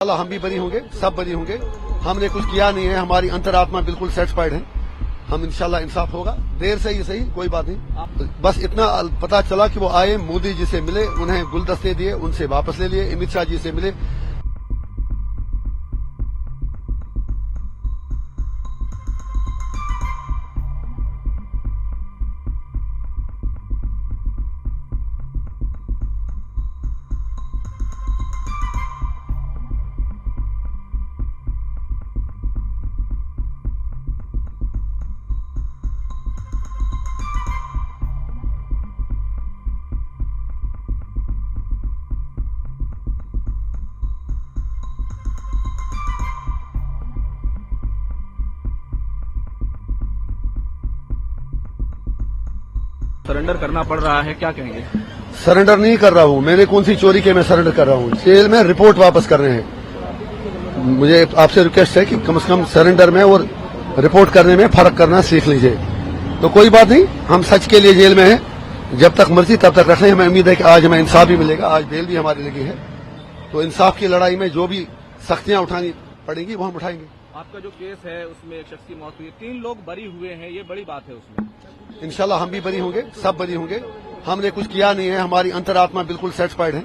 अल्लाह हम भी बरी होंगे, सब बरी होंगे। हमने कुछ किया नहीं है, हमारी अंतरात्मा बिल्कुल सेटिस्फाइड है। हम इंशाल्लाह इंसाफ होगा, देर से ही सही, कोई बात नहीं। बस इतना पता चला कि वो आए, मोदी जी से मिले, उन्हें गुलदस्ते दिए, उनसे वापस ले लिए, अमित शाह जी से मिले। सरेंडर करना पड़ रहा है, क्या कहेंगे? सरेंडर नहीं कर रहा हूँ, मैंने कौन सी चोरी के मैं सरेंडर कर रहा हूँ। जेल में रिपोर्ट वापस कर रहे हैं। मुझे आपसे रिक्वेस्ट है कि कम से कम सरेंडर में और रिपोर्ट करने में फर्क करना सीख लीजिए। तो कोई बात नहीं, हम सच के लिए जेल में हैं, जब तक मर्जी तब तक रख लें। हमें उम्मीद है कि आज हमें इंसाफ भी मिलेगा, आज बेल भी हमारी लगी है। तो इंसाफ की लड़ाई में जो भी सख्तियां उठानी पड़ेंगी वो हम उठाएंगे। आपका जो केस है उसमें एक शख्स की मौत हुई है, 3 लोग बरी हुए हैं, ये बड़ी बात है उसमें। इंशाल्लाह हम भी बरी होंगे, सब बरी होंगे। हमने कुछ किया नहीं है, हमारी अंतरात्मा बिल्कुल सेटिस्फाइड है।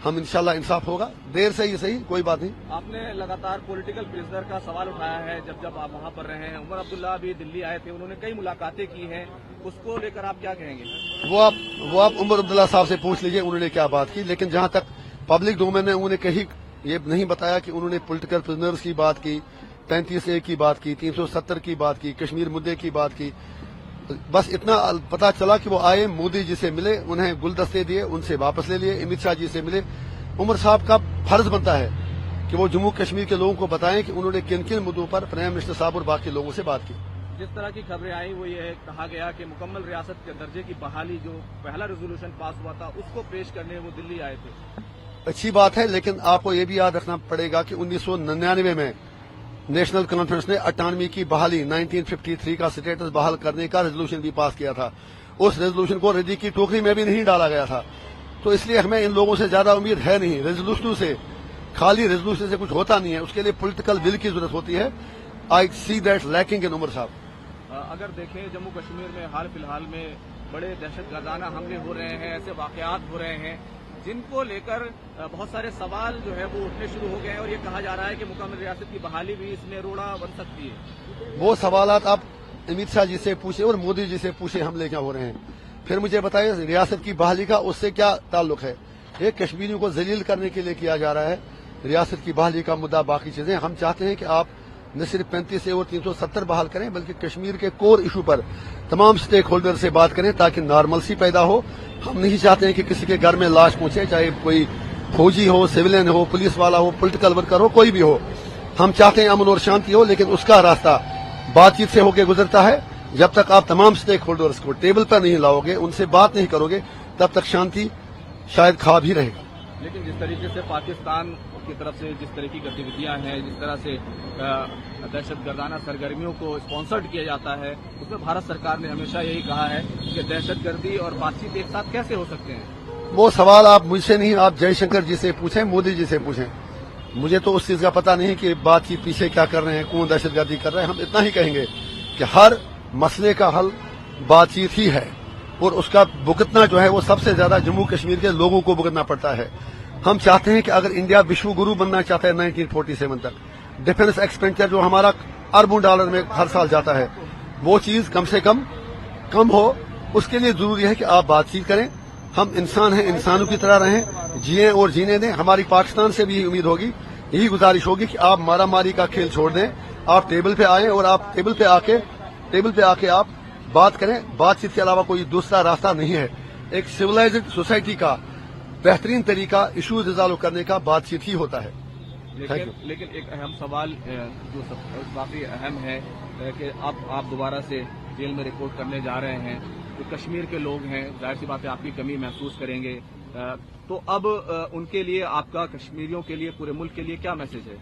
हम इंशाल्लाह इंसाफ होगा, देर से ही सही, कोई बात नहीं। आपने लगातार पॉलिटिकल प्रिजनर का सवाल उठाया है, जब आप वहां पर रहे हैं। उमर अब्दुल्ला भी दिल्ली आए थे, उन्होंने कई मुलाकातें की हैं, उसको लेकर आप क्या कहेंगे? वो आप उमर अब्दुल्ला साहब से पूछ लीजिए उन्होंने क्या बात की। लेकिन जहां तक पब्लिक डोमेन ने उन्होंने कहीं ये नहीं बताया कि उन्होंने पॉलिटिकल प्रिजनर्स की बात की, 35A की बात की, 370 की बात की, कश्मीर मुद्दे की बात की। बस इतना पता चला कि वो आए, मोदी जी से मिले, उन्हें गुलदस्ते दिए, उनसे वापस ले लिए, अमित शाह जी से मिले। उमर साहब का फर्ज बनता है कि वो जम्मू कश्मीर के लोगों को बताएं कि उन्होंने किन किन मुद्दों पर प्राइम मिनिस्टर साहब और बाकी लोगों से बात की। जिस तरह की खबरें आई वो ये कहा गया कि मुकम्मल रियासत के दर्जे की बहाली, जो पहला रेजोल्यूशन पास हुआ था, उसको पेश करने वो दिल्ली आए थे। अच्छी बात है, लेकिन आपको ये भी याद रखना पड़ेगा कि 1999 में नेशनल कॉन्फ्रेंस ने अटानमी की बहाली, 1953 का स्टेटस बहाल करने का रेजोल्यूशन भी पास किया था। उस रेजोल्यूशन को रद्दी की टोकरी में भी नहीं डाला गया था। तो इसलिए हमें इन लोगों से ज्यादा उम्मीद है नहीं। रेजोल्यूशन से, खाली रेजोल्यूशन से कुछ होता नहीं है, उसके लिए पॉलिटिकल विल की जरूरत होती है। I see that lacking in Umar साहब। अगर देखें जम्मू कश्मीर में हाल फिलहाल में बड़े दहशतगर्दाना हमले हो रहे हैं, ऐसे वाकयात हो रहे हैं जिनको लेकर बहुत सारे सवाल जो है वो उठने शुरू हो गए हैं, और ये कहा जा रहा है कि मुकम्मल रियासत की बहाली भी इसमें रोड़ा बन सकती है। वो सवालात आप अमित शाह जी से पूछे और मोदी जी से पूछे हमले क्या हो रहे हैं। फिर मुझे बताइए रियासत की बहाली का उससे क्या ताल्लुक है? ये कश्मीरियों को जलील करने के लिए किया जा रहा है। रियासत की बहाली का मुद्दा बाकी चीजें, हम चाहते हैं कि आप न सिर्फ 35A और 370 बहाल करें, बल्कि कश्मीर के कोर इशू पर तमाम स्टेक होल्डर से बात करें ताकि नॉर्मलसी पैदा हो। हम नहीं चाहते हैं कि किसी के घर में लाश पहुंचे, चाहे कोई फौजी हो, सिविलियन हो, पुलिस वाला हो, पॉलिटिकल वर्कर हो, कोई भी हो। हम चाहते हैं अमन और शांति हो, लेकिन उसका रास्ता बातचीत से होकर गुजरता है। जब तक आप तमाम स्टेक होल्डर्स को टेबल पर नहीं लाओगे, उनसे बात नहीं करोगे, तब तक शांति शायद खा भी रहेगा। लेकिन जिस तरीके से पाकिस्तान की तरफ से जिस तरह की गतिविधियां हैं, जिस तरह से दहशतगर्दाना सरगर्मियों को स्पॉन्सर्ड किया जाता है, उसमें भारत सरकार ने हमेशा यही कहा है कि दहशतगर्दी और बातचीत एक साथ कैसे हो सकते हैं। वो सवाल आप मुझसे नहीं, आप जयशंकर जी से पूछें, मोदी जी से पूछें। मुझे तो उस चीज का पता नहीं कि बातचीत पीछे क्या कर रहे हैं, कौन दहशतगर्दी कर रहे हैं। हम इतना ही कहेंगे कि हर मसले का हल बातचीत ही है, और उसका भुगतना जो है वो सबसे ज्यादा जम्मू कश्मीर के लोगों को भुगतना पड़ता है। हम चाहते हैं कि अगर इंडिया विश्व गुरु बनना चाहता है 1947 तक, डिफेंस एक्सपेंडिचर जो हमारा अरबों डॉलर में हर साल जाता है, वो चीज कम से कम हो। उसके लिए जरूरी है कि आप बातचीत करें। हम इंसान हैं, इंसानों की तरह रहें, जिए और जीने दें। हमारी पाकिस्तान से भी यही उम्मीद होगी, यही गुजारिश होगी कि आप मारामारी का खेल छोड़ दें, आप टेबल पे आएं और आप टेबल पे आके आप बात करें। बातचीत के अलावा कोई दूसरा रास्ता नहीं है। एक सिविलाइज्ड सोसाइटी का बेहतरीन तरीका इशूज रिजॉल्व करने का बातचीत ही होता है। लेकिन एक अहम सवाल जो काफी अहम है कि आप दोबारा से जेल में रिपोर्ट करने जा रहे हैं, तो कश्मीर के लोग हैं, जाहिर सी बात है आपकी कमी महसूस करेंगे। तो अब उनके लिए आपका, कश्मीरियों के लिए, पूरे मुल्क के लिए क्या मैसेज है?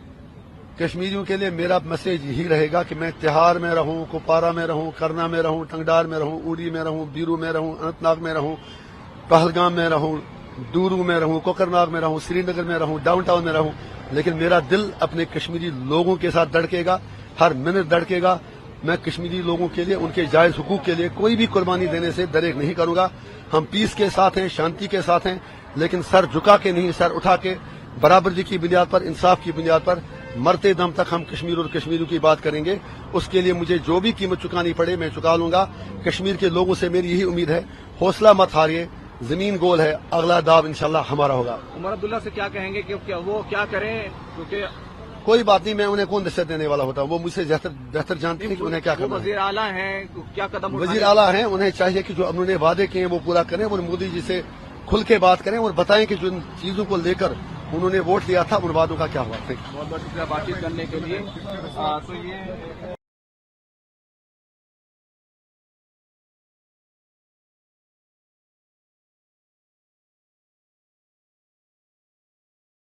कश्मीरियों के लिए मेरा मैसेज यही रहेगा कि मैं तिहाड़ में रहूं, कुपवारा में रहूं, करना में रहूं, टंगडार में रहूं, उड़ी में रहूं, बीरू में रहूं, अनंतनाग में रहूं, पहलगाम में रहूं, दूरू में रहूं, कोकरनाग में रहूं, श्रीनगर में रहूं, डाउन टाउन में रहूं, لیکن میرا دل اپنے کشمیری لوگوں کے ساتھ دھڑکے گا، ہر منٹ دھڑکے گا. میں کشمیری لوگوں کے لیے ان کے جائز حقوق کے لیے کوئی بھی قربانی دینے سے دریغ نہیں کروں گا. ہم پیس کے ساتھ ہیں، شانتی کے ساتھ ہیں، لیکن سر جھکا کے نہیں، سر اٹھا کے برابری کی بنیاد پر، انصاف کی بنیاد پر مرتے دم تک ہم کشمیر اور کشمیریوں کی بات کریں گے. اس کے لیے مجھے جو بھی قیمت چکانی پڑے میں چکا لوں گا. کشمیر کے لوگوں سے میری یہی امید ہے، حوصلہ مت ہاریے، زمین گول ہے، اگلا داو انشاءاللہ ہمارا ہوگا. عمر عبداللہ سے کیا کہیں گے کہ وہ کیا کریں؟ کیونکہ کوئی بات نہیں، میں انہیں کون دستک دینے والا ہوتا ہوں، وہ مجھ سے بہتر جانتے ہیں کہ انہیں کیا وہ کرنا ہے. وزیر اعلیٰ ہیں، کیا قدم اٹھائیں؟ وزیر اعلیٰ ہیں، انہیں چاہیے کہ جو انہوں نے وعدے کیے ہیں وہ پورا کریں اور مودی جی سے کھل کے بات کریں اور بتائیں کہ جن چیزوں کو لے کر انہوں نے ووٹ لیا تھا ان وعدوں کا کیا ہوا. بہت بہت شکریہ بات چیت کرنے کے لیے. تو یہ